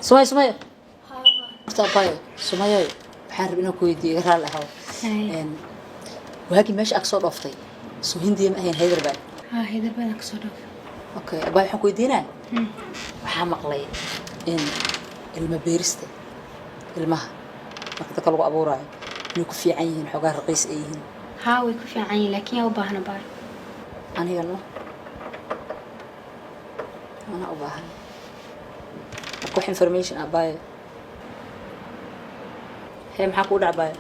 سمية طبعا سمية بحارب إنه كويدي غير له إن وهاكي ماشي أكسر أفتي سو هندي ما هي هيدر بقى هيدر بقى أكسر أوكي أبغى حكوا يدينا وحامق لي إن المبيرسته المها marka kale lagu abuurayo inuu ku fiican yihiin xogaa raqiis ay yihiin ها way ku fiican yihiin laakiin yaa u baahan baar aniga no ana u baahan wax information abaayo هي maxaa ku dhacbaayo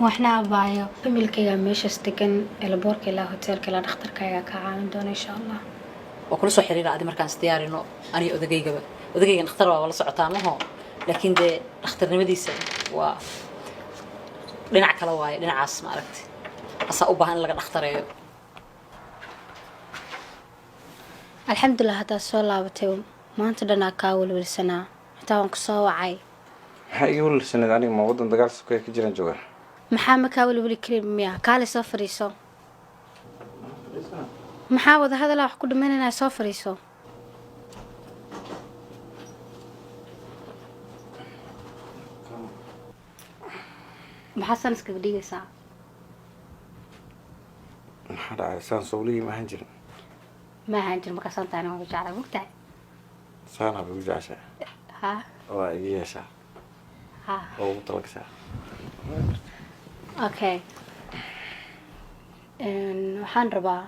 waxna abaayo familkayga meeshaas degan elboorka ilaa hotelka ilaa dhakhtarkayga ka caawin doona insha Allah oo kula soo xiriira adi markaan istiyaarino aniga odagayga dhakhtar waa la socotaa maho laakiin de dhakhtarnimadiisa waa dhinac kale waaye dhinacaas ma aragtay asaa u baahan in laga dhakhtareeyo alxamdulilah haddaad soo laabatay maanta dhanaa kaa welwelsanaa xitaa waan ku soo wacay maxaa ii welwelsaneed aniga ma waddan dagaal sokeeye ka jiraan joogaan maxaa ma kaa welweli karin miya kaale soo fadhiiso maxaa wada hadalaa wax ku dhamaynanaa soo fadhiiso maxaa san iskaga dhigaysaa maxaa dhacay saan sawligii ma ahaan jirin ma ahaan jirin markaasaan tahay waan ku jeclay mogtahay saanaa bay u jeceshaa ha waa iga yeeshaa ha oo ugu talagashaa okay waxaan rabaa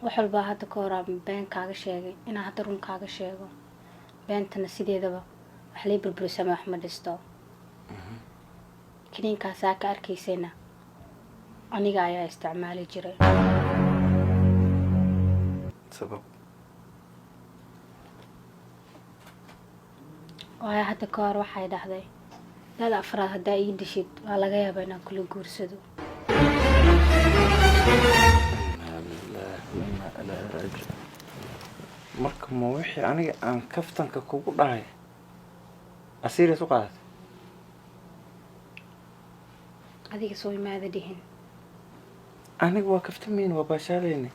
wax walba hadda ka hor aan been kaaga sheegay inaan hadda run kaaga sheego beentana sideedaba wax lay burburisama wax ma dhisto kiniinkaasaa ka arkaysayna aniga ayaa isticmaali jiray sabab waayo hadda ka hor waxay dhahday dad afraad haddaa ii dhishid waa laga yaabaa inaan kula guursado marka ma wixii aniga aan kaftanka kugu dhahay asiirias u qaadatay adiga soo imaada dhihin aniga waa kaftamayn waa baashaaleyni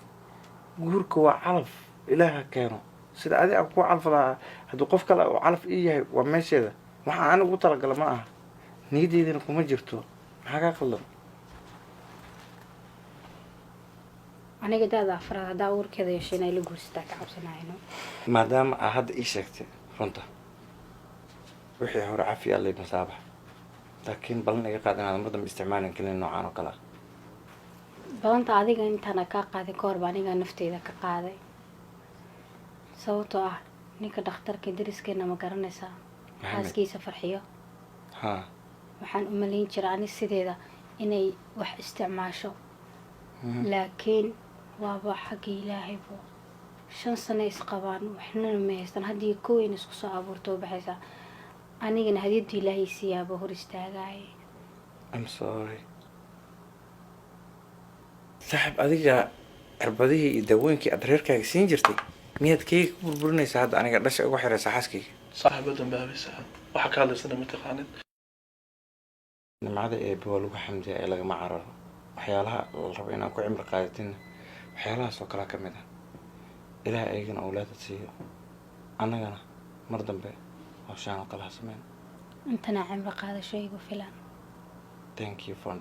guurka waa calaf ilaaha keeno sida adi aan kuu calaf lahaa hadduu qof kale uu calaf ii yahay waa meesheeda waxaa aniga ugu talagala ma aha niyadeydina kuma jirto maxaa kaa qaldan aniga daada afraad haddaa uurkeeda yeeshay inay la guursataa ka cabsanayno maadaama aa hadda ii sheegtay runta wixii hore cafi allay masaabax laakiin ballan iga qaad inaad mar dambe isticmaalin kelin noocaan oo kale ah balanta adiga intaana kaa qaadin ka horba aniga nafteyda ka qaaday sababtoo ah ninka dhakhtarka dariskeena ma garanaysaa xaaskiisa farxiyo ha waxaan u malayn jiray ani sideeda inay wax isticmaasho laakiin waaba xagga ilaahaybo 5 sano isqabaan waxna ma haystaan haddii kooyin isku soo abuurto baxaysa anigana hadiyadii ilaahay siyaabo hor istaagay I'm sorry saaxib adiga cirbadihii iyo dawooyinkii aad reerkaaga siin jirtay miyaad keyga ku burburinaysaa hadda aniga dhasha ugu xiraysa xaaskayga saaxiibadan baabaysaa waxa ka hadlaysana ma taqaanid nimcada eebbe waa lagu xamdiyaa ee lagama cararo waxyaalaha la rabo inaan ku cimri qaadatin waxyaalahaas oo kale ka mid ah ilaah eegana awlaada siiyo annagana mar dambe hawshaan oo kale ha sameyn intana cimri qaadasho igu filan thank you for